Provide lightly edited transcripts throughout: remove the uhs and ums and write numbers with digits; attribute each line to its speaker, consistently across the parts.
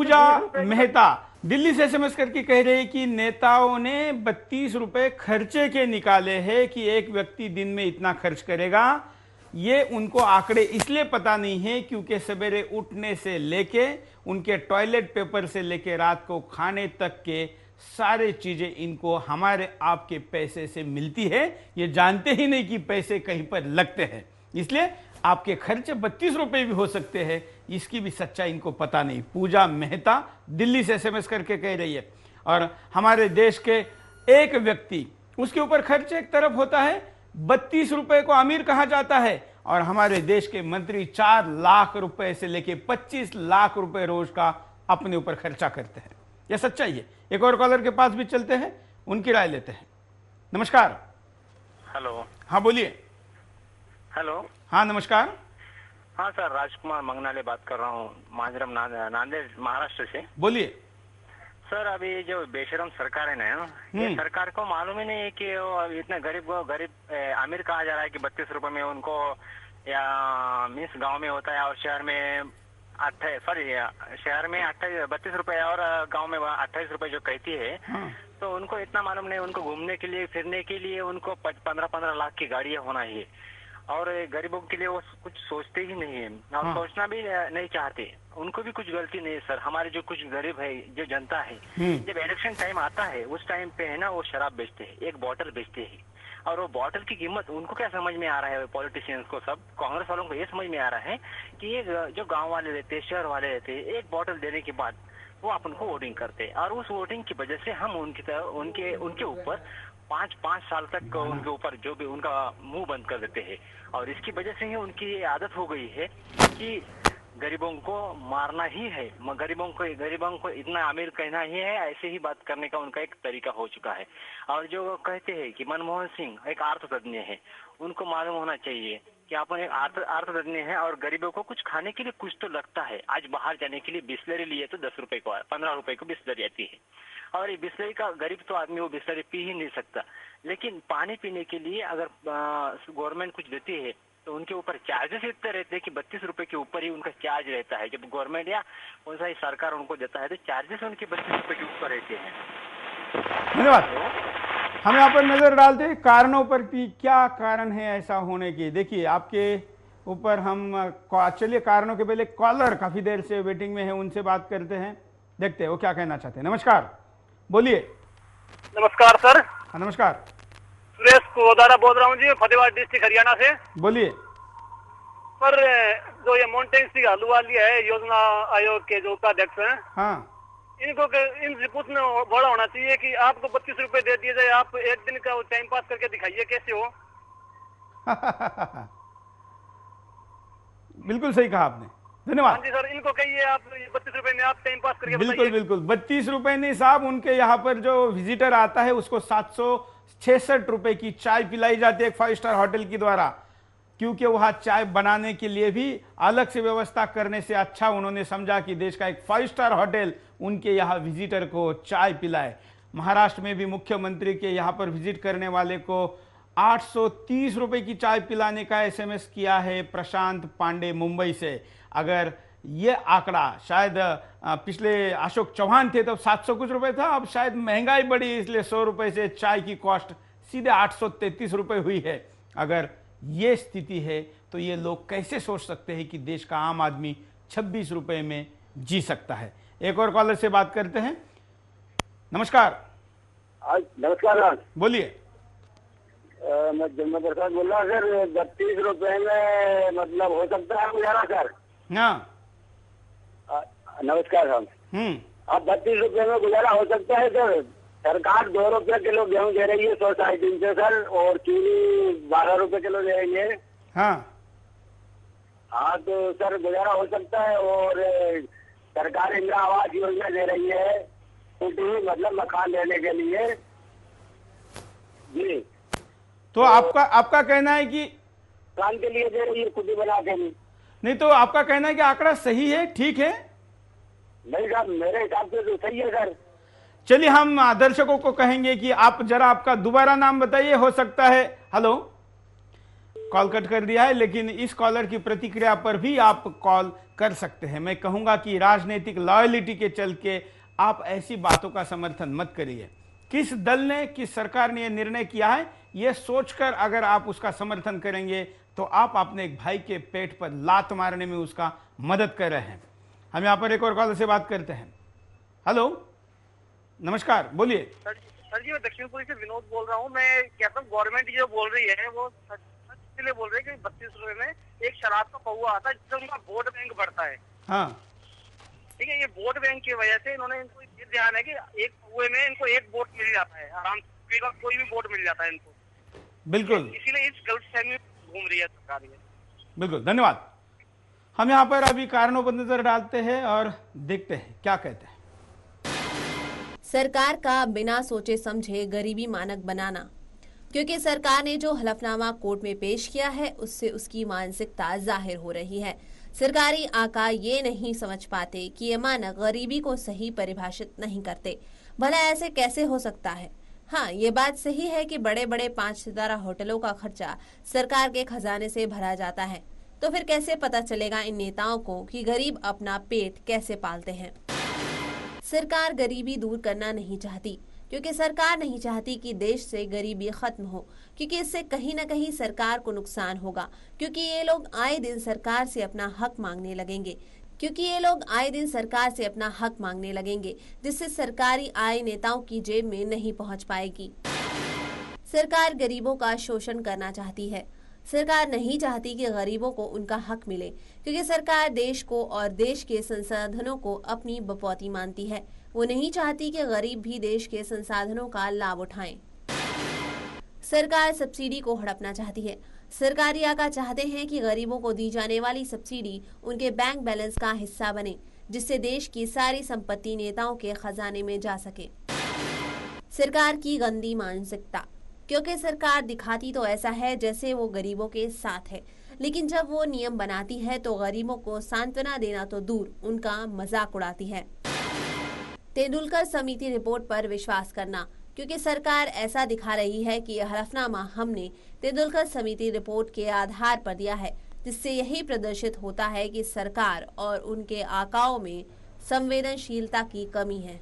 Speaker 1: पूजा मेहता दिल्ली से एसएमएस करके कह रहे हैं कि नेताओं ने 32 रुपए खर्चे के निकाले हैं कि एक व्यक्ति दिन में इतना खर्च करेगा। ये उनको आंकड़े इसलिए पता नहीं है क्योंकि सवेरे उठने से लेके उनके टॉयलेट पेपर से लेके रात को खाने तक के सारे चीजें इनको हमारे आपके पैसे से मिलती है। ये जानते ही नहीं कि पैसे कहीं पर लगते हैं, इसलिए आपके खर्चे 32 रुपए भी हो सकते हैं, इसकी भी सच्चाई इनको पता नहीं। पूजा मेहता दिल्ली से एसएमएस करके कह रही है। और हमारे देश के एक व्यक्ति, उसके ऊपर खर्च एक तरफ होता है, 32 रुपए को अमीर कहा जाता है, और हमारे देश के मंत्री 4 लाख रुपए से लेके 25 लाख रुपए रोज का अपने ऊपर खर्चा करते हैं। यह सच्चाई है। एक और कॉलर के पास भी चलते हैं, उनकी राय लेते हैं। नमस्कार।
Speaker 2: हेलो।
Speaker 1: हाँ बोलिए।
Speaker 2: हेलो।
Speaker 1: हाँ नमस्कार।
Speaker 2: हाँ सर, राजकुमार मंगनाले बात कर रहा हूँ, माजरम नांदेड़ महाराष्ट्र से।
Speaker 1: बोलिए।
Speaker 2: सर अभी जो बेशरम सरकार है ना, ये सरकार को मालूम ही नहीं है कि वो इतने गरीब अमीर कहा जा रहा है कि 32 रुपए में उनको, या मीन्स गांव में होता है और शहर में शहर में 32 रुपए और गांव में 28 रुपए जो कहती है। तो उनको इतना मालूम नहीं, उनको घूमने के लिए फिरने के लिए उनको 15-15 लाख की गाड़ियां होना ही, और गरीबों के लिए वो कुछ सोचते ही नहीं है और सोचना भी नहीं चाहते। उनको भी कुछ गलती नहीं है सर। हमारे जो कुछ गरीब है, जो जनता है, जब इलेक्शन टाइम आता है उस टाइम पे है ना, वो शराब बेचते हैं, एक बॉटल बेचते हैं, और वो बॉटल की कीमत उनको क्या समझ में आ रहा है, पॉलिटिशियंस को, सब कांग्रेस वालों को ये समझ में आ रहा है कि ये जो गाँव वाले रहते, शहर वाले रहते, एक बॉटल देने के बाद वो अपन को वोटिंग करते, और उस वोटिंग की वजह से हम उनके ऊपर 5 साल तक उनके ऊपर जो भी उनका मुंह बंद कर देते हैं। और इसकी वजह से ही उनकी आदत हो गई है कि गरीबों को मारना ही है, गरीबों को इतना अमीर कहना ही है, ऐसे ही बात करने का उनका एक तरीका हो चुका है। और जो कहते हैं कि मनमोहन सिंह एक अर्थतज्ञ है, उनको मालूम होना चाहिए कि अपन एक अर्थतज्ञ है, और गरीबों को कुछ खाने के लिए कुछ तो लगता है। आज बाहर जाने के लिए बिस्लरी लिए तो 10 रुपए को, 15 रुपए को बिस्लरी आती है, और ये बिस्लरी का गरीब तो आदमी वो बिस्लरी पी ही नहीं सकता। लेकिन पानी पीने के लिए अगर गवर्नमेंट कुछ देती है तो उनके ऊपर चार्जेस इतने रहते हैं कि 32 रुपए के ऊपर ही उनका चार्ज रहता है। जब गवर्नमेंट या कौन सा ही सरकार उनको देता है तो चार्जेस उनके 32 रुपए के ऊपर रहते हैं।
Speaker 1: धन्यवाद। हम यहाँ पर नजर डालते हैं कारणों पर कि क्या कारण है ऐसा होने की। देखिए आपके ऊपर हम चलिए कारणों के पहले कॉलर काफी देर से वेटिंग में है, उनसे बात करते हैं, देखते हैं वो क्या कहना चाहते हैं। नमस्कार, बोलिए।
Speaker 3: नमस्कार सर।
Speaker 1: हाँ नमस्कार।
Speaker 3: सुरेश कोदारा बोल रहा हूँ जी, फतेहाबाद डिस्ट्रिक्ट हरियाणा से।
Speaker 1: बोलिए।
Speaker 3: सर जो ये मोन्टेन सिंह अहलूवालिया है, योजना आयोग के जो उपाध्यक्ष हैं,
Speaker 1: हाँ
Speaker 3: इनसे पूछना बड़ा होना चाहिए कि आपको 32 रुपए दे दिए जाए, आप एक दिन का टाइम पास करके दिखाइए कैसे हो।
Speaker 1: बिल्कुल सही कहा आपने, धन्यवाद।
Speaker 3: हाँ जी सर, इनको कहिए आप 32 रुपए में आप टाइम पास करके
Speaker 1: बिल्कुल बिल्कुल 32 रुपए नहीं साहब, उनके यहाँ पर जो विजिटर आता है उसको 766 रुपए की चाय पिलाई जाती है एक 5 स्टार होटल की द्वारा, क्योंकि वहां चाय बनाने के लिए भी अलग से व्यवस्था करने से अच्छा उन्होंने समझा कि देश का एक 5 स्टार होटल उनके यहाँ विजिटर को चाय पिलाए। महाराष्ट्र में भी मुख्यमंत्री के यहाँ पर विजिट करने वाले को 830 रुपए की चाय पिलाने का एसएमएस किया है प्रशांत पांडे मुंबई से। अगर ये आंकड़ा शायद पिछले अशोक चौहान थे तब 700 कुछ रुपए था, अब शायद महंगाई बढ़ी इसलिए 100 रुपए से चाय की कॉस्ट सीधे 833 रुपए हुई है। अगर ये स्थिति है तो ये लोग कैसे सोच सकते हैं कि देश का आम आदमी 26 रुपए में जी सकता है। एक और कॉलर से बात करते हैं। नमस्कार।
Speaker 4: नमस्कार,
Speaker 1: बोलिए।
Speaker 4: मैं जन्म प्रसाद बोल रहा हूँ सर। 32 रुपए में मतलब हो सकता है गुजारा सर?
Speaker 1: हाँ
Speaker 4: नमस्कार सर। अब 32 रुपए में गुजारा हो सकता है सर? सरकार 2 रुपए किलो गेहूं दे रही है 100-350 से सर, और चीनी 12 रुपए किलो दे रही है।
Speaker 1: हाँ
Speaker 4: तो सर गुजारा हो सकता है। और सरकार इंदिरा आवास योजना दे रही है, मतलब मकान लेने के लिए जी।
Speaker 1: तो आपका कहना है कि
Speaker 4: काम के लिए दे रही है, खुद ही बना के
Speaker 1: नहीं, तो आपका कहना है कि आंकड़ा सही है, ठीक है?
Speaker 4: नहीं साहब, मेरे हिसाब से तो सही है सर।
Speaker 1: चलिए हम दर्शकों को कहेंगे कि आप जरा आपका दोबारा नाम बताइए, हो सकता है। हेलो, कॉल कट कर दिया है, लेकिन इस कॉलर की प्रतिक्रिया पर भी आप कॉल कर सकते हैं। मैं कहूंगा कि राजनीतिक लॉयलिटी के चल के आप ऐसी बातों का समर्थन मत करिए। किस दल ने, किस सरकार ने यह निर्णय किया है, यह सोचकर अगर आप उसका समर्थन करेंगे तो आप अपने एक भाई के पेट पर लात मारने में उसका मदद कर रहे हैं। हम यहाँ पर एक और कॉलर से बात करते हैं। हेलो, नमस्कार, बोलिए।
Speaker 3: सर जी, मैं दक्षिणपुरी से विनोद बोल रहा हूँ। मैं कहता हूँ गवर्नमेंट जो बोल रही है वो इसलिए बोल रही है कि 32 रुपए में एक शराब का पौवा आता है जिससे उनका वोट बैंक बढ़ता है।
Speaker 1: हाँ,
Speaker 3: ठीक है, ये वोट बैंक की वजह से इन्होंने, इनको ये ध्यान है कि एक पौवे में इनको एक वोट मिल जाता है, आराम से कोई भी वोट मिल जाता है इनको।
Speaker 1: बिल्कुल,
Speaker 3: इसीलिए इस गलतफहमी में घूम रही है सरकार। ये
Speaker 1: बिल्कुल, धन्यवाद। हम यहाँ पर अभी कारणों पर नजर डालते हैं और देखते हैं क्या कहते हैं।
Speaker 5: सरकार का बिना सोचे समझे गरीबी मानक बनाना। क्योंकि सरकार ने जो हलफनामा कोर्ट में पेश किया है उससे उसकी मानसिकता जाहिर हो रही है। सरकारी आका ये नहीं समझ पाते कि ये मानक गरीबी को सही परिभाषित नहीं करते। भला ऐसे कैसे हो सकता है? हाँ, ये बात सही है कि बड़े बड़े 5 सितारा होटलों का खर्चा सरकार के खजाने से भरा जाता है। तो फिर कैसे पता चलेगा इन नेताओं को कि गरीब अपना पेट कैसे पालते हैं? सरकार गरीबी दूर करना नहीं चाहती क्योंकि सरकार नहीं चाहती कि देश से गरीबी खत्म हो, क्योंकि इससे कहीं न कहीं सरकार को नुकसान होगा। क्योंकि ये लोग आए दिन सरकार से अपना हक मांगने लगेंगे जिससे सरकारी आय नेताओं की जेब में नहीं पहुंच पाएगी। सरकार गरीबों का शोषण करना चाहती है। सरकार नहीं चाहती कि गरीबों को उनका हक मिले, क्योंकि सरकार देश को और देश के संसाधनों को अपनी बपौती मानती है। वो नहीं चाहती कि गरीब भी देश के संसाधनों का लाभ उठाएं। सरकार सब्सिडी को हड़पना चाहती है। सरकारी आका चाहते हैं कि गरीबों को दी जाने वाली सब्सिडी उनके बैंक बैलेंस का हिस्सा बने, जिससे देश की सारी संपत्ति नेताओं के खजाने में जा सके। सरकार की गंदी मानसिकता। क्योंकि सरकार दिखाती तो ऐसा है जैसे वो गरीबों के साथ है, लेकिन जब वो नियम बनाती है तो गरीबों को सांत्वना देना तो दूर, उनका मजाक उड़ाती है। तेंदुलकर समिति रिपोर्ट पर विश्वास करना। क्योंकि सरकार ऐसा दिखा रही है कि यह हलफनामा हमने तेंदुलकर समिति रिपोर्ट के आधार पर दिया है, जिससे यही प्रदर्शित होता है कि सरकार और उनके आकाओं में संवेदनशीलता की कमी है।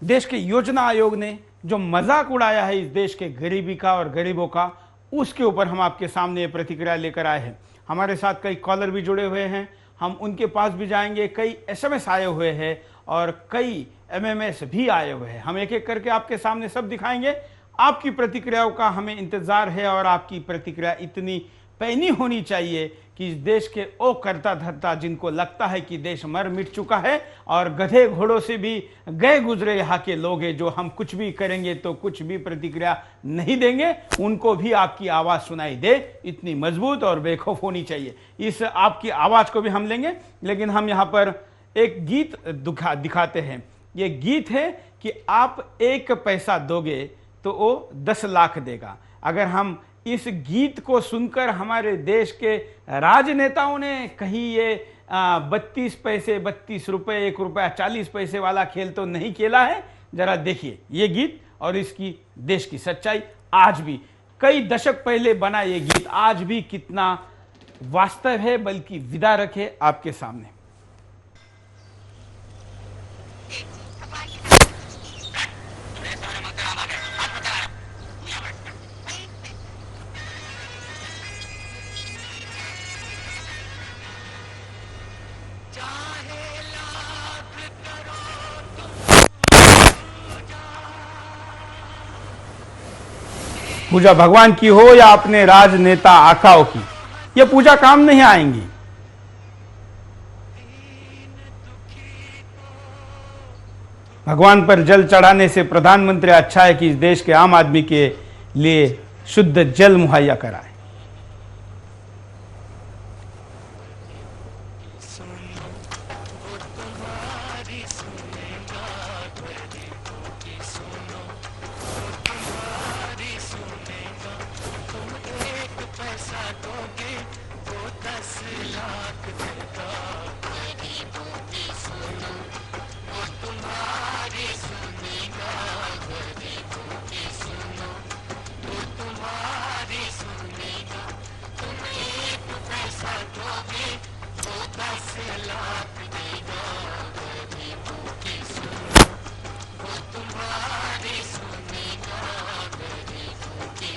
Speaker 1: देश के योजना आयोग ने जो मजाक उड़ाया है इस देश के गरीबी का और गरीबों का, उसके ऊपर हम आपके सामने ये प्रतिक्रिया लेकर आए हैं। हमारे साथ कई कॉलर भी जुड़े हुए हैं, हम उनके पास भी जाएंगे। कई SMS आए हुए हैं और कई MMS भी आए हुए हैं। हम एक एक करके आपके सामने सब दिखाएंगे। आपकी प्रतिक्रियाओं का हमें इंतजार है और आपकी प्रतिक्रिया इतनी पैनी होनी चाहिए कि इस देश के ओ करता धरता जिनको लगता है कि देश मर मिट चुका है और गधे घोड़ों से भी गए गुजरे यहाँ के लोग हैं, जो हम कुछ भी करेंगे तो कुछ भी प्रतिक्रिया नहीं देंगे, उनको भी आपकी आवाज सुनाई दे, इतनी मजबूत और बेखौफ होनी चाहिए। इस आपकी आवाज को भी हम लेंगे, लेकिन हम यहाँ पर एक गीत दिखाते हैं। ये गीत है कि आप 1 पैसा दोगे तो वो 10 लाख देगा। अगर हम इस गीत को सुनकर हमारे देश के राजनेताओं ने कहीं ये 32 पैसे, 32 रुपए, 1 रुपया 40 पैसे वाला खेल तो नहीं खेला है। जरा देखिए ये गीत और इसकी देश की सच्चाई। आज भी कई दशक पहले बना ये गीत आज भी कितना वास्तव है, बल्कि विदा रखे आपके सामने। पूजा भगवान की हो या अपने राजनेता आकाओं की, ये पूजा काम नहीं आएंगी। भगवान पर जल चढ़ाने से प्रधानमंत्री अच्छा है कि इस देश के आम आदमी के लिए शुद्ध जल मुहैया कराए।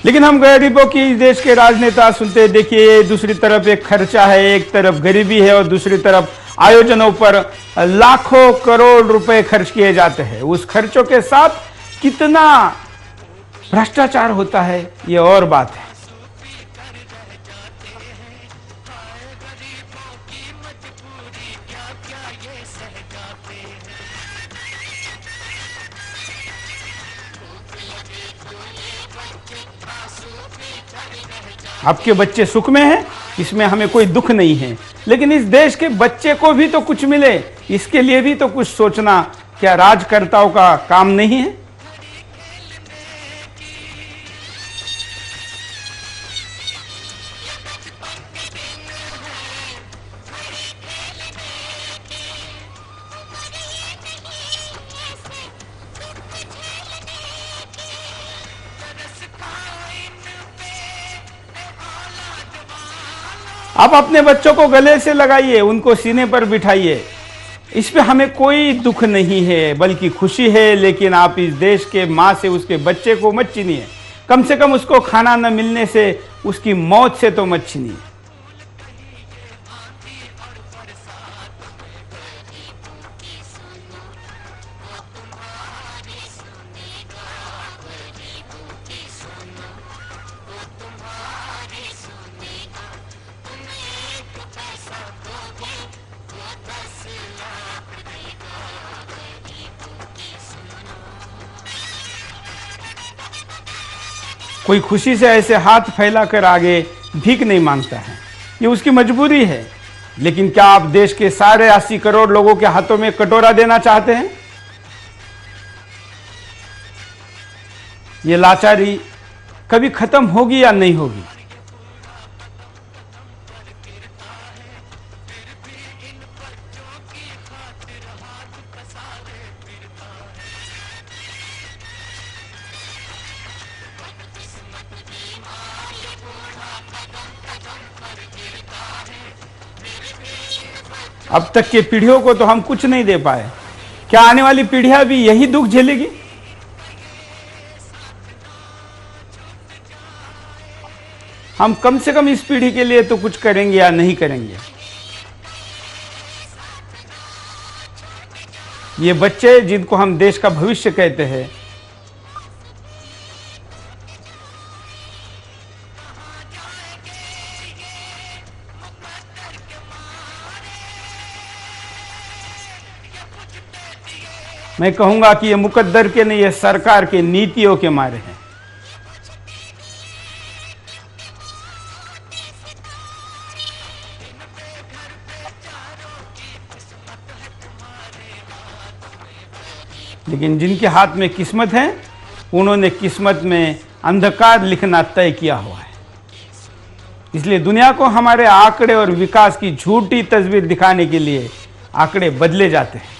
Speaker 1: लेकिन हम गरीबों की इस देश के राजनेता सुनते हैं, देखिए दूसरी तरफ एक खर्चा है, एक तरफ गरीबी है और दूसरी तरफ आयोजनों पर लाखों करोड़ रुपए खर्च किए जाते हैं। उस खर्चों के साथ कितना भ्रष्टाचार होता है ये और बात है। आपके बच्चे सुख में हैं, इसमें हमें कोई दुख नहीं है, लेकिन इस देश के बच्चे को भी तो कुछ मिले, इसके लिए भी तो कुछ सोचना क्या राजकर्ताओं का काम नहीं है? आप अपने बच्चों को गले से लगाइए, उनको सीने पर बिठाइए, इस पे हमें कोई दुख नहीं है बल्कि खुशी है। लेकिन आप इस देश के माँ से उसके बच्चे को मत छीनिए, कम से कम उसको खाना न मिलने से, उसकी मौत से तो मत छीनिए। कोई खुशी से ऐसे हाथ फैलाकर आगे भीख नहीं मांगता है, ये उसकी मजबूरी है। लेकिन क्या आप देश के सारे 80 करोड़ लोगों के हाथों में कटोरा देना चाहते हैं? ये लाचारी कभी खत्म होगी या नहीं होगी? अब तक के पीढ़ियों को तो हम कुछ नहीं दे पाए, क्या आने वाली पीढ़ियां भी यही दुख झेलेगी? हम कम से कम इस पीढ़ी के लिए तो कुछ करेंगे या नहीं करेंगे? ये बच्चे जिनको हम देश का भविष्य कहते हैं, मैं कहूंगा कि ये मुकद्दर के नहीं, ये सरकार के नीतियों के मारे हैं। लेकिन जिनके हाथ में किस्मत है, उन्होंने किस्मत में अंधकार लिखना तय किया हुआ है। इसलिए दुनिया को हमारे आंकड़े और विकास की झूठी तस्वीर दिखाने के लिए आंकड़े बदले जाते हैं।